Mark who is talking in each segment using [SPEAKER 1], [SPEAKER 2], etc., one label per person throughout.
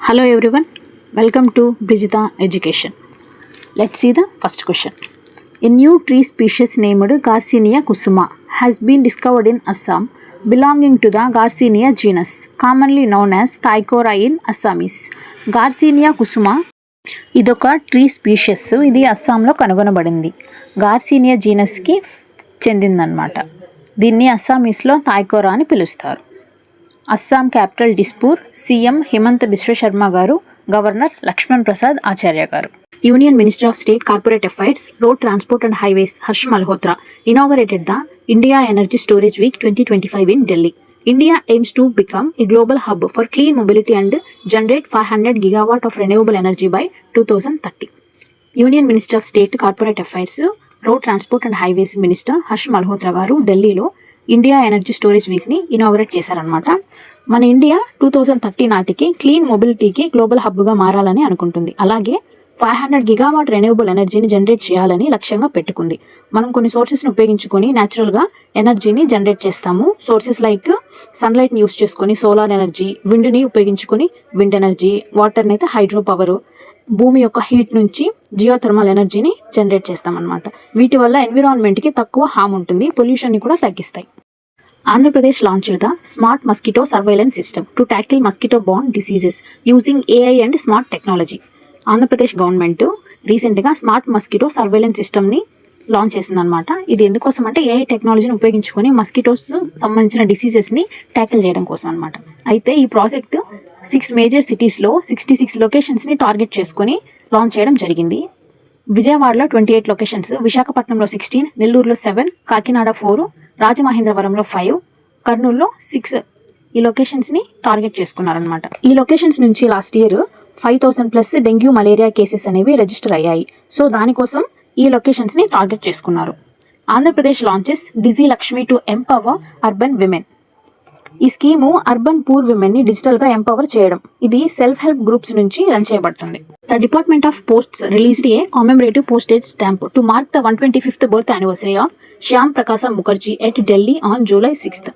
[SPEAKER 1] Hello everyone, welcome to Brijita Education. Let's see the first question. A new tree species named Garcinia kusuma has been discovered in Assam belonging to the Garcinia genus, commonly known as Thaikora in Assamese. Garcinia kusuma ఇదొక tree spacious. ఇది అస్సాంలో కనుగొనబడింది. Garcinia జీనస్కి చెందిందనమాట. దీన్ని అస్సామీస్లో థాయ్కోరా అని పిలుస్తారు. Assam capital Dispur. CM Himanta Biswa Sarma garu, governor Lakshman Prasad Acharya గారు. Union minister of state corporate affairs, road transport and highways Harsh Malhotra inaugurated the India Energy Storage Week 2025 in Delhi. India aims to become a global hub for clean mobility and generate 500 gigawatt of renewable energy by 2030. Union Minister of State Corporate Affairs, Road Transport and Highways Minister Harsh Malhotra గారు ఢిల్లీలో India energy storage వీక్ని inaugurate చేశారనమాట. మన India 2030 నాటికి clean మొబిలిటీకి global హబ్గా మారాలని అనుకుంటుంది. అలాగే 500 gigawatt renewable ఎనర్జీని జనరేట్ చేయాలని లక్ష్యంగా పెట్టుకుంది. మనం కొన్ని సోర్సెస్ని ఉపయోగించుకొని న్యాచురల్గా ఎనర్జీని జనరేట్ చేస్తాము. సోర్సెస్ లైక్ సన్లైట్ని యూస్ చేసుకొని సోలార్ ఎనర్జీ, విండ్ని ఉపయోగించుకొని విండ్ ఎనర్జీ, వాటర్ని అయితే హైడ్రో పవర్, భూమి యొక్క హీట్ నుంచి జియోథర్మల్ ఎనర్జీని జనరేట్ చేస్తామన్నమాట. వీటి వల్ల ఎన్విరాన్మెంట్కి తక్కువ హామ్ ఉంటుంది, పొల్యూషన్ని కూడా తగ్గిస్తాయి. Andhra Pradesh launched the smart mosquito surveillance system to tackle mosquito born diseases using AI and smart technology. Andhra Pradesh government రీసెంట్గా స్మార్ట్ మస్కిటో సర్వైలెన్స్ సిస్టమ్ని లాంచ్ చేసిందనమాట. ఇది ఎందుకోసం అంటే ఏఐ టెక్నాలజీని ఉపయోగించుకొని మస్కిటోస్ సంబంధించిన డిసీజెస్ని ట్యాకిల్ చేయడం కోసం అనమాట. అయితే ఈ ప్రాజెక్ట్ 6 మేజర్ సిటీస్లో 66 లొకేషన్స్ని టార్గెట్ చేసుకొని లాంచ్ చేయడం జరిగింది. విజయవాడలో 28 లొకేషన్స్, విశాఖపట్నంలో 16, నెల్లూరులో 7, కాకినాడ 4, రాజమహేంద్రవరంలో 5, కర్నూలులో 6 ఈ లొకేషన్స్ని టార్గెట్ చేసుకున్నారనమాట. ఈ లొకేషన్స్ నుంచి last year 5,000+ dengue malaria cases అనేవి రిజిస్టర్ అయ్యాయి. సో దానికోసం ఈ లొకేషన్స్ని టార్గెట్ చేసుకున్నారు. Andhra Pradesh launches digi Lakshmi to empower urban women. ఈ స్కీము అర్బన్ పూర్ విమెన్ని డిజిటల్గా ఎంపవర్ చేయడం. ఇది సెల్ఫ్ హెల్ప్ గ్రూప్స్ నుంచి రన్ చేయబడుతుంది. The department of posts released a commemorative postage stamp to mark the 125th birth anniversary of Shyam Prakash Mukherjee at Delhi on July 6th.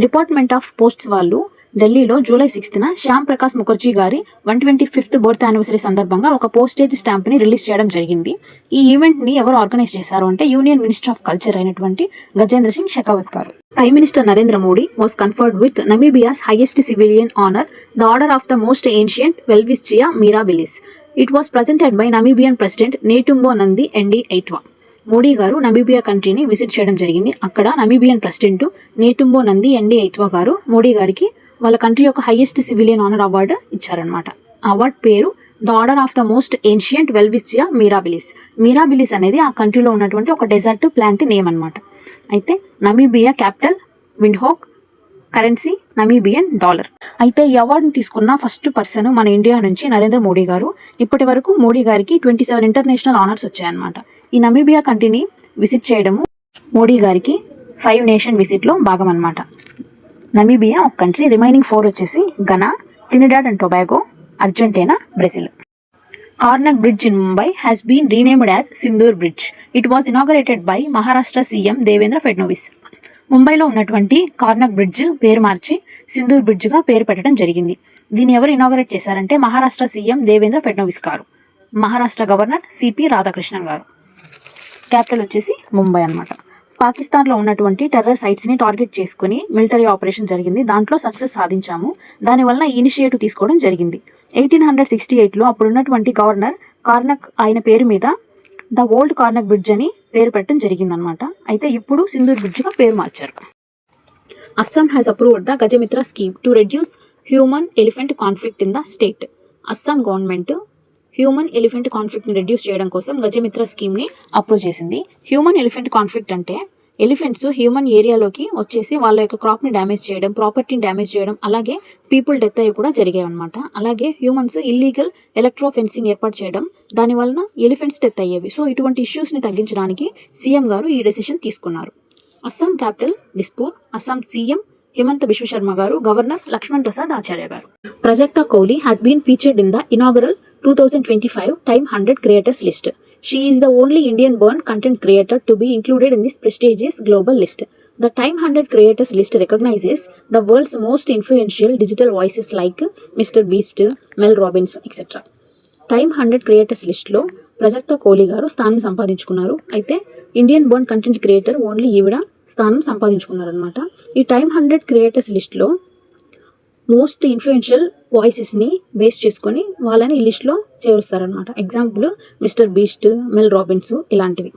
[SPEAKER 1] Department of posts వాళ్ళు ఢిల్లీలో July 6th Shyam Prakash Mukherjee గారి 125th birth anniversary సందర్భంగా ఒక postage స్టాంప్ని release చేయడం జరిగింది. ఈ ఈవెంట్ని ఎవరు ఆర్గనైజ్ చేశారు అంటే యూనియన్ మినిస్టర్ ఆఫ్ కల్చర్ అయినటువంటి Gajendra Singh Shekhawat garu. Prime minister Narendra Modi was conferred with Namibia's highest civilian honour, the order of the most ancient Welwitschia mirabilis. It was presented by Namibian president Netumbo Nandi Ndaitwah. Modi garu Namibia కంట్రీని visit చేయడం జరిగింది. అక్కడ Namibian president Netumbo Nandi Ndaitwah garu Modi గారికి వాళ్ళ country యొక్క highest civilian honour award ఇచ్చారనమాట. Award పేరు the order of the most ancient Welwitschia mirabilis. Mirabilis అనేది ఆ కంట్రీలో ఉన్నటువంటి ఒక డెజర్ట్ ప్లాంట్ నేమ్ అనమాట. అయితే Namibia capital Windhoek, currency Namibian dollar. అయితే ఈ అవార్డుని తీసుకున్న ఫస్ట్ పర్సన్ మన ఇండియా నుంచి నరేంద్ర మోడీ గారు. ఇప్పటి వరకు మోడీ గారికి 27 ఇంటర్నేషనల్ ఆనర్స్ వచ్చాయన్నమాట. ఈ నమీబియా కంట్రీని విజిట్ చేయడము మోడీ గారికి 5 నేషన్ విజిట్లో భాగం అనమాట. నమీబియా ఒక కంట్రీ, రిమైనింగ్ 4 వచ్చేసి Ghana, Trinidad and Tobago, Argentina, Brazil. Carnac bridge in Mumbai has been renamed as Sindoor bridge. It was inaugurated by Maharashtra CM Devendra Fadnavis. ముంబైలో ఉన్నటువంటి కార్నక్ బ్రిడ్జ్ పేరు మార్చి సింధూర్ బ్రిడ్జ్గా పేరు పెట్టడం జరిగింది. దీన్ని ఎవరు ఇనాగరేట్ చేశారంటే మహారాష్ట్ర సీఎం దేవేంద్ర ఫడ్నవీస్ గారు, మహారాష్ట్ర గవర్నర్ సిపి రాధాకృష్ణన్ గారు. క్యాపిటల్ వచ్చేసి ముంబై అనమాట. పాకిస్తాన్లో ఉన్నటువంటి టెర్రర్ సైట్స్ని టార్గెట్ చేసుకుని మిలిటరీ ఆపరేషన్ జరిగింది. దాంట్లో సక్సెస్ సాధించాము. దానివల్ల ఈ ఇనిషియేటివ్ తీసుకోవడం జరిగింది. 1868లో అప్పుడున్నటువంటి గవర్నర్ కార్నక్ ఆయన పేరు మీద ద ఓల్డ్ కార్నక్ బ్రిడ్జ్ అని పేరు పెట్టడం జరిగిందనమాట. అయితే ఇప్పుడు సింధూర్ బ్రిడ్జ్గా పేరు మార్చారు. Assam has approved the Gajamitra scheme to reduce human elephant conflict in the state. Assam government human elephant కాన్ఫ్లిక్ట్ని రెడ్యూస్ చేయడం కోసం గజమిత్ర స్కీమ్ని అప్రూవ్ చేసింది. హ్యూమన్ ఎలిఫెంట్ కాన్ఫ్లిక్ట్ అంటే ఎలిఫెంట్స్ హ్యూమన్ ఏరియాలోకి వచ్చేసి వాళ్ళ యొక్క క్రాప్ని డ్యామేజ్ చేయడం, ప్రాపర్టీని డ్యామేజ్ చేయడం, అలాగే పీపుల్ డెత్ అయ్యి కూడా జరిగాయి అనమాట. అలాగే హ్యూమన్స్ ఇల్లీగల్ ఎలక్ట్రో ఫెన్సింగ్ ఏర్పాటు చేయడం, దానివలన ఎలిఫెంట్స్ డెత్ అయ్యేవి. సో ఇటువంటి ఇష్యూస్ని తగ్గించడానికి సీఎం గారు ఈ డెసిషన్ తీసుకున్నారు. Assam capital Dispur. Assam CM Himanta Biswa Sarma garu, governor Lakshman Prasad Acharya garu. Prajakta Koli has been featured in the inaugural 2025 Time 100 Creators list. She is the only Indian-born content creator to be included in this prestigious global list. The Time 100 Creators list recognizes the world's most influential digital voices like Mr. Beast, Mel Robbins, etc. Time 100 creators లిస్ట్లో ప్రజక్త కోహ్లీ గారు స్థానం సంపాదించుకున్నారు. అయితే Indian Born content creator only ఈవిడ స్థానం సంపాదించుకున్నారనమాట. ఈ time 100 creators లిస్ట్లో most influential వాయిసెస్ని base చేసుకొని వాళ్ళని ఈ లిస్ట్లో చేరుస్తారనమాట. ఎగ్జాంపుల్ మిస్టర్ బీస్ట్, మెల్ రాబిన్స్ ఇలాంటివి.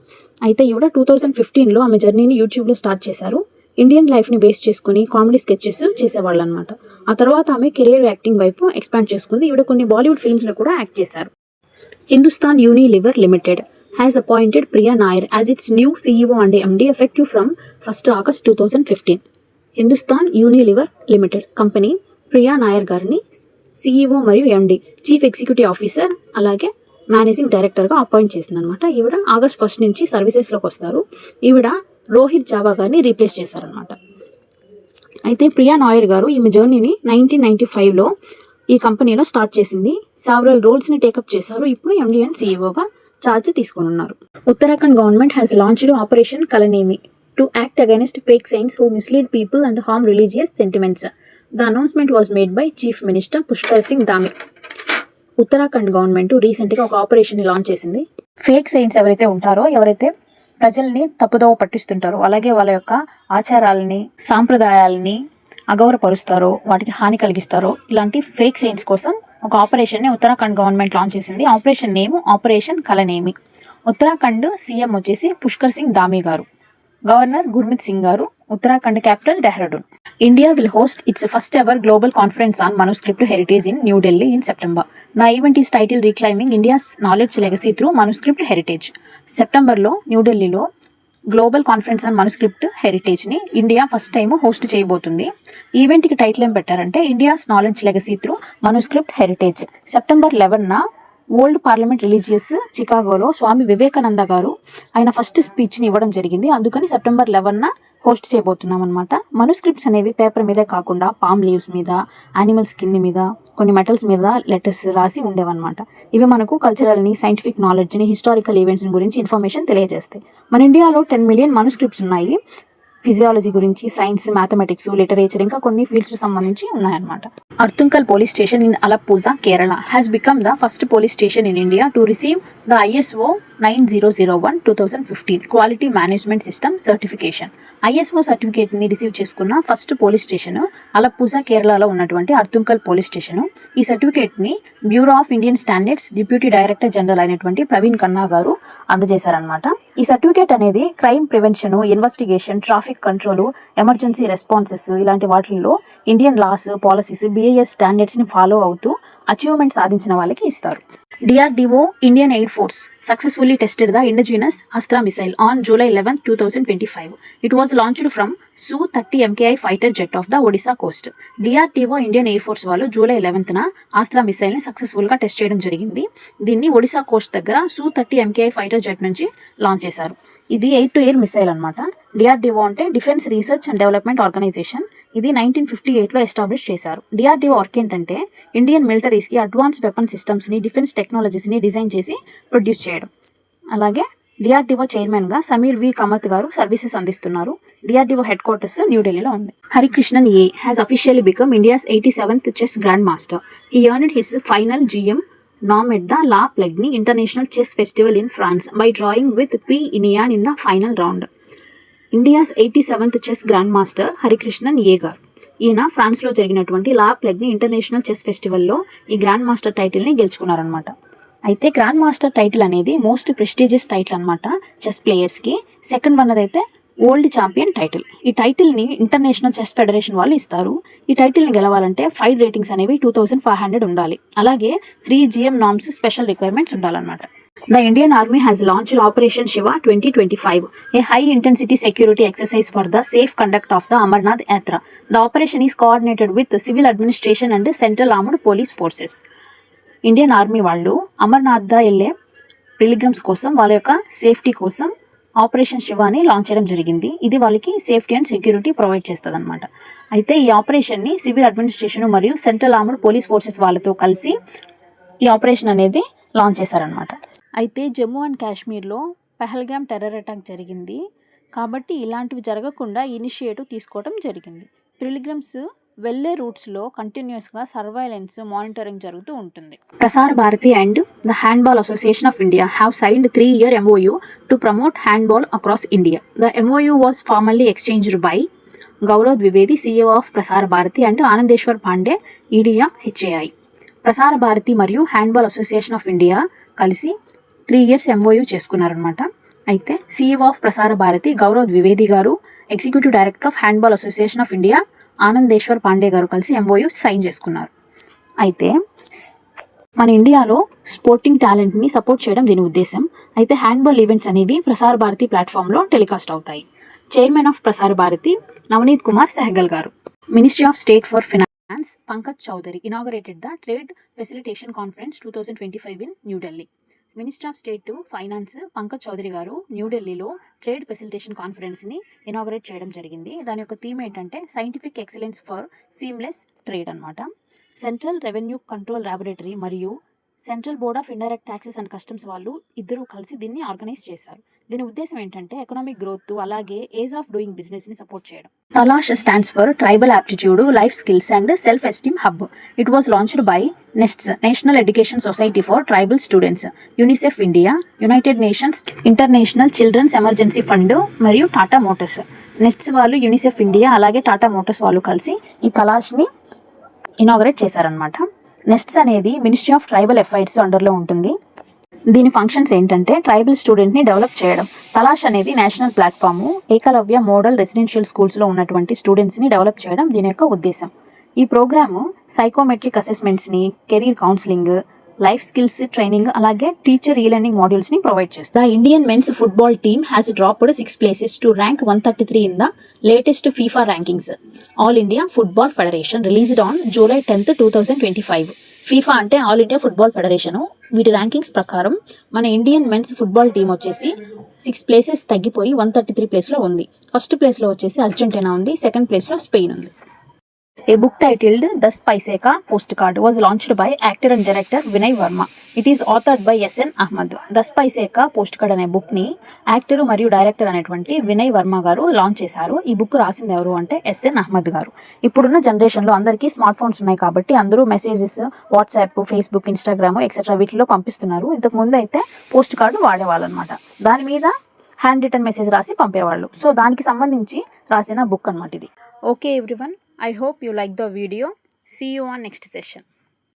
[SPEAKER 1] అయితే ఈవిడ 2015లో ఆమె జర్నీని యూట్యూబ్లో స్టార్ట్ చేశారు. ఇండియన్ లైఫ్ని బేస్ చేసుకుని కామెడీ స్కెచెస్ చేసేవాళ్ళు అనమాట. ఆ తర్వాత ఆమె కెరియర్ యాక్టింగ్ వైపు ఎక్స్పాండ్ చేసుకుంది. ఈవిడ కొన్ని బాలీవుడ్ ఫిల్మ్స్లో కూడా యాక్ట్ చేశారు. Hindustan Unilever limited has appointed Priya Nair as its new CEO and MD effective from 1st August 2015. Hindustan Unilever limited company Priya Nair గారిని CEO మరియు MD చీఫ్ ఎగ్జిక్యూటివ్ ఆఫీసర్ అలాగే మేనేజింగ్ డైరెక్టర్గా అపాయింట్ చేసిందనమాట. ఈవిడ August 1 నుంచి సర్వీసెస్లోకి వస్తారు. ఈవిడ రోహిత్ జావా గారిని రీప్లేస్ చేశారనమాట. అయితే ప్రియా నాయర్ గారు ఈమె జర్నీని 1995లో ఈ కంపెనీలో స్టార్ట్ చేసింది. సెవరల్ రోల్స్ని టేకప్ చేశారు. ఇప్పుడు MD అండ్ CEOగా ఛార్జ్ తీసుకొని ఉన్నారు. Uttarakhand government has launched operation Kalanemi to act against fake saints who mislead people and harm religious sentiments. The announcement was made by chief minister Pushkar Singh Dhami. Uttarakhand government రీసెంట్గా ఒక ఆపరేషన్ని లాంచ్ చేసింది. Fake saints ఎవరైతే ఉంటారో, ఎవరైతే ప్రజల్ని తప్పుదోవ పట్టిస్తుంటారో, అలాగే వాళ్ళ యొక్క ఆచారాలని సాంప్రదాయాలని అగౌరవపరుస్తారో, వాటికి హాని కలిగిస్తారో, ఇలాంటి ఫేక్ సైన్స్ కోసం ఒక ఆపరేషన్ని ఉత్తరాఖండ్ గవర్నమెంట్ లాంచ్ చేసింది. Operation name operation Kalanemi. Uttarakhand CM వచ్చేసి Pushkar Singh Dhami garu, governor Gurmit Singh garu. Uttarakhand capital Dehradun. India will host its first ever global conference on manuscript heritage in New Delhi in September. The event is titled Reclaiming India's Knowledge Legacy Through Manuscript Heritage. సెప్టెంబర్లో న్యూఢిల్లీలో global conference on manuscript హెరిటేజ్ని India first time host చేయబోతుంది. ఈవెంట్కి title ఏం పెట్టారంటే India's knowledge legacy through manuscript heritage. September 11న old parliament religious చికాగోలో స్వామి వివేకానంద గారు ఆయన ఫస్ట్ స్పీచ్ని ఇవ్వడం జరిగింది. అందుకని September 11న హోస్ట్ చేయబోతున్నాం అనమాట. మనుస్క్రిప్ట్స్ అనేవి పేపర్ మీదే కాకుండా పామ్ లీవ్స్ మీద, యానిమల్ స్కిన్ మీద, కొన్ని మెటల్స్ మీద లెటర్స్ రాసి ఉండేవన్నమాట. ఇవి మనకు కల్చరల్ని, సైంటిఫిక్ నాలెడ్జ్ని, హిస్టారికల్ ఈవెంట్స్ని గురించి ఇన్ఫర్మేషన్ తెలియజేస్తాయి. మన ఇండియాలో 10 మిలియన్ మనుస్క్రిప్ట్స్ ఉన్నాయి. ఫిజియాలజీ గురించి, సైన్స్, మ్యాథమెటిక్స్, లిటరేచర్, ఇంకా కొన్ని ఫీల్డ్స్కి సంబంధించి ఉన్నాయన్నమాట. Arthunkal police station in Alappuzha, Kerala has become the first police station in India to receive the ISO 9001:2015 quality management system certification. ISO సర్టిఫికేట్ని రిసీవ్ చేసుకున్న ఫస్ట్ పోలీస్ స్టేషన్ అలప్పూజా, కేరళలో ఉన్నటువంటి అర్తుంకల్ పోలీస్ స్టేషన్. ఈ సర్టిఫికేట్ని bureau of Indian standards deputy director general అయినటువంటి ప్రవీణ్ ఖన్నా గారు అందజేశారనమాట. ఈ certificate అనేది crime prevention, investigation, traffic control, emergency responses ఇలాంటి వాటిల్లో ఇండియన్ లాస్, పాలసీస్, BIS స్టాండర్డ్స్ని ఫాలో అవుతూ అచీవ్మెంట్ సాధించిన వాళ్ళకి ఇస్తారు. DRDO Indian Air Force successfully tested the indigenous Astra missile on July 11, 2025. It was launched from Su-30 MKI fighter jet of the Odisha coast. DRDO Indian Air Force వాళ్ళు July 11న ఆస్త్రా మిసైల్ని సక్సెస్ఫుల్గా test చేయడం జరిగింది. దీన్ని Odisha Coast దగ్గర Su-30 MKI fighter jet నుంచి launch చేశారు. ఇది air to air missile అనమాట. DRDO అంటే defence research and development organisation. ఇది 1958లో ఎస్టాబ్లిష్ చేశారు. DRDO వర్క్ ఏంటంటే ఇండియన్ మిలిటరీస్కి అడ్వాన్స్ వెపన్ సిస్టమ్స్ని, డిఫెన్స్ టెక్నాలజీస్ని డిజైన్ చేసి ప్రొడ్యూస్ చేయడం. అలాగే DRDO చైర్మన్గా సమీర్ V. కమత్ గారు సర్వీసెస్ అందిస్తున్నారు. DRDO హెడ్ క్వార్టర్స్ న్యూఢిల్లీలో ఉంది. Harikrishnan A has officially become India's 87th chess grandmaster. He earned his final GM nom at the La Plagne International Chess Festival in France by drawing with P. Inian in the final round. India's 87th chess grand master Harikrishnan A గారు. ఈయన ఫ్రాన్స్లో జరిగినటువంటి లా ప్లగ్ని international chess ఫెస్టివల్లో ఈ grand master టైటిల్ని గెలుచుకున్నారనమాట. అయితే grand master title అనేది most prestigious title అనమాట chess ప్లేయర్స్కి. Second one అయితే world champion title. ఈ టైటిల్ని ఇంటర్నేషనల్ చెస్ ఫెడరేషన్ వాళ్ళు ఇస్తారు. ఈ టైటిల్ని గెలవాలంటే 5 రేటింగ్స్ అనేవి 2500 ఉండాలి. అలాగే 3 GM నామ్స్ స్పెషల్ రిక్వైర్మెంట్స్ ఉండాలన్నమాట. The Indian Army has launched Operation Shiva 2025, a high-intensity security exercise for the safe conduct of the Amarnath Yatra. The operation is coordinated with the civil administration and Central Armed Police Forces. Indian army వాళ్ళు అమర్నాథ్ వెళ్ళే pilgrims కోసం వాళ్ళ యొక్క safety కోసం operation Shivani launch చేయడం జరిగింది. ఇది వాళ్ళకి సేఫ్టీ అండ్ సెక్యూరిటీ ప్రొవైడ్ చేస్తుంది అనమాట. అయితే ఈ ఆపరేషన్ని సివిల్ అడ్మినిస్ట్రేషన్ మరియు సెంట్రల్ ఆర్మ్డ్ పోలీస్ ఫోర్సెస్ వాళ్ళతో కలిసి ఈ ఆపరేషన్ అనేది లాంచ్ చేశారనమాట. అయితే జమ్మూ అండ్ కాశ్మీర్లో పహల్గామ్ టెర్రర్ అటాక్ జరిగింది. కాబట్టి ఇలాంటివి జరగకుండా ఇనిషియేటివ్ తీసుకోవడం జరిగింది. పిల్గ్రిమ్స్ వెళ్ళే రూట్స్లో కంటిన్యూస్గా సర్వైలెన్స్ మానిటరింగ్ జరుగుతూ ఉంటుంది. Prasar Bharati and the handball association of India have signed 3-year MOU to promote handball across India. The MOU was formally exchanged by Gaurav Dwivedi, CEO of Prasar Bharati, and Anandeshwar Pandey, EDM HAI. Prasar Bharati మరియు హ్యాండ్బాల్ అసోసియేషన్ ఆఫ్ ఇండియా కలిసి 3 years MOU చేసుకున్నారనమాట. అయితే CEO of Prasar Bharati Gaurav Dwivedi garu, executive director of handball association of India Anandeshwar Pandey garu కలిసి MOU sign చేసుకున్నారు. అయితే మన ఇండియాలో sporting టాలెంట్ని support చేయడం దీని ఉద్దేశం. అయితే హ్యాండ్బాల్ ఈవెంట్స్ అనేవి ప్రసార భారతి ప్లాట్ఫామ్లో టెలికాస్ట్ అవుతాయి. చైర్మన్ ఆఫ్ ప్రసార భారతి నవనీత్ కుమార్ సెహగల్ గారు. Ministry of state for finance Pankaj Chaudhary inaugurated the trade facilitation conference 2025 in New Delhi. Minister of state to finance Pankaj Chaudhary గారు న్యూఢిల్లీలో ట్రేడ్ ఫెసిలిటేషన్ కాన్ఫరెన్స్ని ఇనాగరేట్ చేయడం జరిగింది. దాని యొక్క థీమ్ ఏంటంటే scientific excellence for seamless trade అనమాట. సెంట్రల్ రెవెన్యూ కంట్రోల్ ల్యాబొరేటరీ మరియు central board of indirect taxes and customs వాళ్ళు ఇద్దరు కలిసి దీన్ని ఆర్గనైజ్ చేశారు. దీని ఉద్దేశం ఏంటంటే ఎకనామిక్ గ్రోత్ అలాగే ఏజ్ ఆఫ్ డూయింగ్ బిజినెస్ని సపోర్ట్ చేయడం. Talash stands for tribal aptitude, life skills and self esteem hub. It was launched by NESTS, national education society for tribal students, UNICEF India, united nations international children's emergency fund మరియు Tata Motors. Nests వాళ్ళు, UNICEF India అలాగే Tata Motors వాళ్ళు కలిసి ఈ తలాష్ని inaugurate చేశారనమాట. Nests అనేది ministry of tribal affairs అండర్లో ఉంటుంది. దీని ఫంక్షన్స్ ఏంటంటే ట్రైబల్ స్టూడెంట్ని డెవలప్ చేయడం. తలాష్ అనేది national platform, Eklavya model residential స్కూల్స్లో ఉన్నటువంటి స్టూడెంట్స్ని డెవలప్ చేయడం దీని యొక్క ఉద్దేశం. ఈ ప్రోగ్రాము సైకోమెట్రిక్ అసెస్మెంట్స్ని, career counselling, life skills training అలాగే టీచర్ ఈ-లెర్నింగ్ మాడ్యూల్స్ని ప్రొవైడ్ చేస్తుంది. The Indian men's football team has dropped 6 places to rank 133 in the latest FIFA rankings. All India football federation released on July 10, 2025. FIFA అంటే all India football federation. వీటి rankings ప్రకారం మన Indian men's football team వచ్చేసి 6 places తగ్గిపోయి 133 ప్లేస్లో ఉంది. First ప్లేస్లో వచ్చేసి అర్జెంటీనా ఉంది, సెకండ్ ప్లేస్లో స్పెయిన్ ఉంది. A book titled The Spiceka Postcard was launched by actor and director Vinay Verma. It is authored by S.N. Ahmed. The Spiceka Postcard అనే బుక్ని యాక్టర్ మరియు డైరెక్టర్ అనేటువంటి వినయ్ వర్మ గారు లాంచ్ చేశారు. ఈ బుక్ రాసింది ఎవరు అంటే S.N. అహ్మద్ గారు. ఇప్పుడున్న జనరేషన్లో అందరికీ స్మార్ట్ ఫోన్స్ ఉన్నాయి కాబట్టి అందరూ messages WhatsApp, Facebook, Instagram etcetera వీటిలో పంపిస్తున్నారు. ఇంతకు ముందు అయితే పోస్ట్ కార్డు వాడేవాళ్ళు అనమాట. దాని మీద హ్యాండ్ రిటర్న్ మెసేజ్ రాసి పంపేవాళ్ళు. సో దానికి సంబంధించి రాసిన బుక్ అనమాట ఇది. Okay everyone, I hope you like the video. See you on next session.